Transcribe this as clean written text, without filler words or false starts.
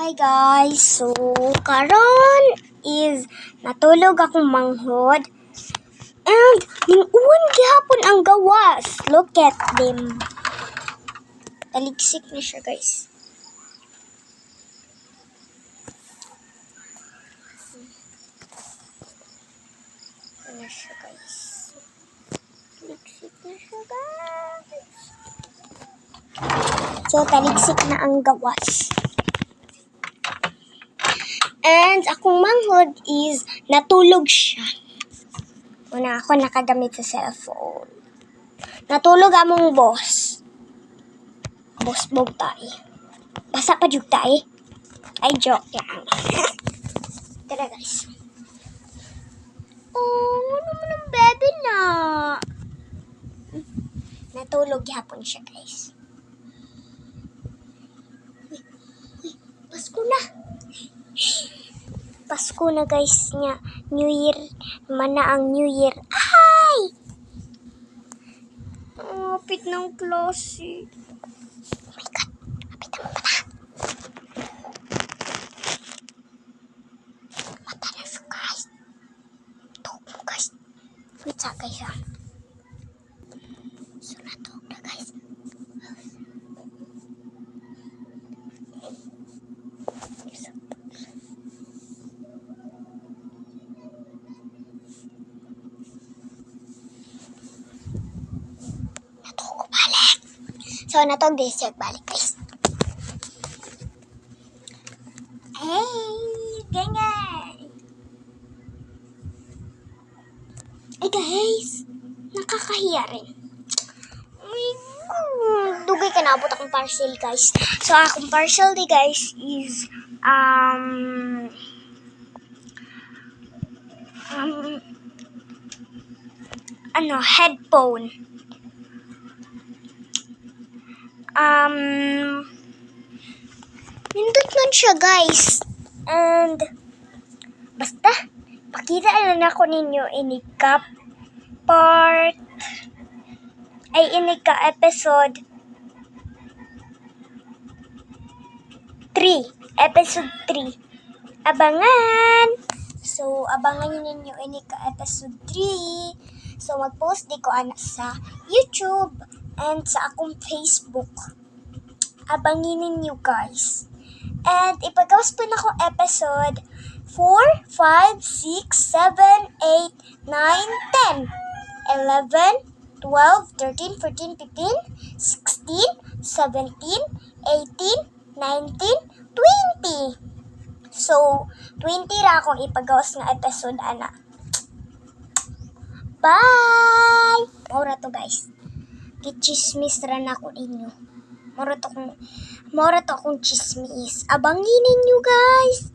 Hi guys, so karon is natulog akong manghod and ning-uwan gihapon ang gawas. Look at them. Taligsik na siya guys. Ano siya guys. Taligsik na siya guys. So taligsik na ang gawas. And akong manghod is natulog siya. Una ako nakagamit sa cellphone. Natulog among boss. Boss bog tayo. Basa pa jug tayo. Ay, joke yan. Tara guys. Oh, ano naman ang baby na? Natulog hapon siya guys. Uy, Pasko na. Pasko na guys niya. New Year. Mana ang New Year. Ay! Kapit ng klase. Oh my God. Kapit ang mata. Mata na siya guys. Tuhog mo guys. Wait sa guys ha. So natuhog na guys. So, natog this check balik, guys. Hey! Gengay! Ay, guys! Nakakahiya rin. Dugay ka na abot akong parcel, guys. So, akong parcel di, guys, is, headphone. Nindot man siya guys. And basta pakita lang ako ninyo inika episode 3. Episode 3. Abangan. So abangan ninyo inika episode 3. So mag-post di ko ana sa YouTube and sa akong Facebook. Abangin ninyo guys. And ipagawas po na akong episode 4, 5, 6, 7, 8, 9, 10, 11, 12, 13, 14, 15, 16, 17, 18, 19, 20. So, 20 ra akong ipagawas nga episode ana. Bye! Maura to guys. Gichismis ra na ako inyo. Mora to akong chismis. Abangin ninyo guys.